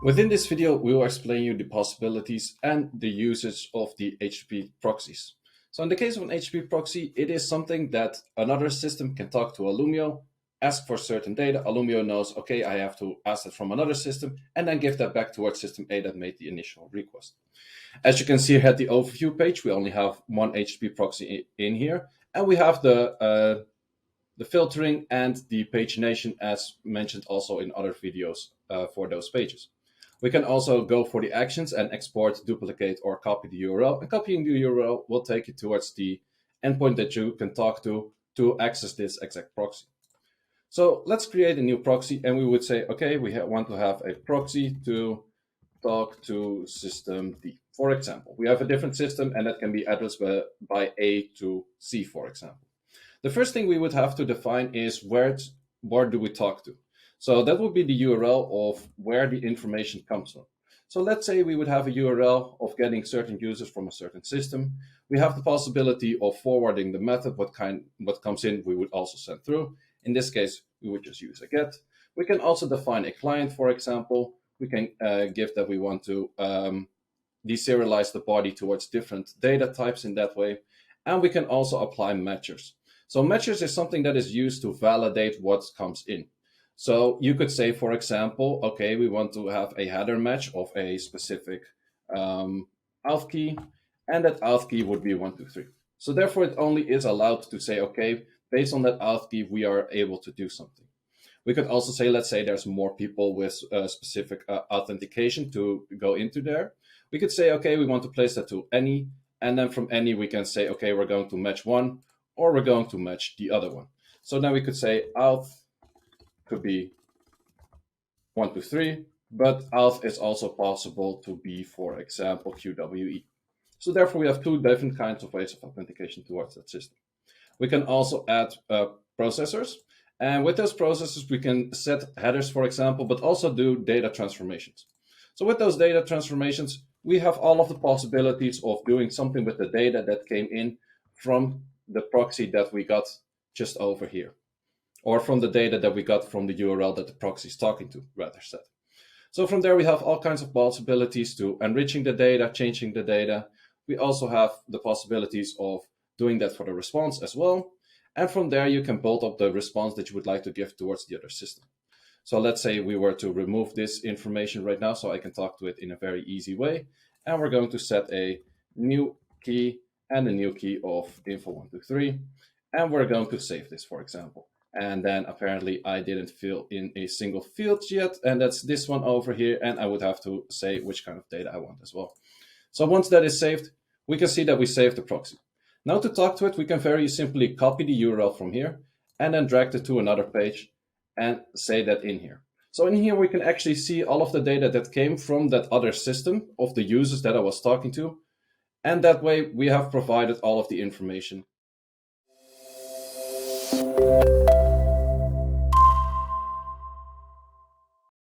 Within this video, we will explain you the possibilities and the usage of the HTTP proxies. So in the case of an HTTP proxy, it is something that another system can talk to Illumio, ask for certain data. Illumio knows, okay, I have to ask it from another system, and then give that back towards system A that made the initial request. As you can see here at the overview page, we only have one HTTP proxy in here, and we have the filtering and the pagination as mentioned also in other videos for those pages. We can also go for the actions and export, duplicate, or copy the URL. And copying the URL will take you towards the endpoint that you can talk to access this exact proxy. So let's create a new proxy, and we would say, okay, we want to have a proxy to talk to system D. For example, we have a different system, and that can be addressed by A to C, for example. The first thing we would have to define is where do we talk to? So that would be the URL of where the information comes from. So let's say we would have a URL of getting certain users from a certain system. We have the possibility of forwarding the method, what comes in, we would also send through. In this case, we would just use a GET. We can also define a client, for example. We can give that we want to deserialize the body towards different data types in that way. And we can also apply matchers. So matchers is something that is used to validate what comes in. So you could say, for example, okay, we want to have a header match of a specific auth key, and that auth key would be 123. So therefore, it only is allowed to say, okay, based on that auth key, we are able to do something. We could also say, let's say there's more people with specific authentication to go into there. We could say, okay, we want to place that to any, and then from any, we can say, okay, we're going to match one, or we're going to match the other one. So now we could say auth could be 123, but auth is also possible to be, for example, QWE. So therefore, we have two different kinds of ways of authentication towards that system. We can also add processors. And with those processors, we can set headers, for example, but also do data transformations. So with those data transformations, we have all of the possibilities of doing something with the data that came in from the proxy that we got just over here, or from the data that we got from the URL that the proxy is talking to, rather said. So from there, we have all kinds of possibilities to enriching the data, changing the data. We also have the possibilities of doing that for the response as well. And from there, you can build up the response that you would like to give towards the other system. So let's say we were to remove this information right now, so I can talk to it in a very easy way. And we're going to set a new key and a new key of info123. And we're going to save this, for example. And then apparently I didn't fill in a single field yet, and that's this one over here. And I would have to say which kind of data I want as well. So once that is saved, we can see that we saved the proxy. Now to talk to it, we can very simply copy the URL from here and then drag it to another page and say that in here. So in here, we can actually see all of the data that came from that other system of the users that I was talking to. And that way we have provided all of the information.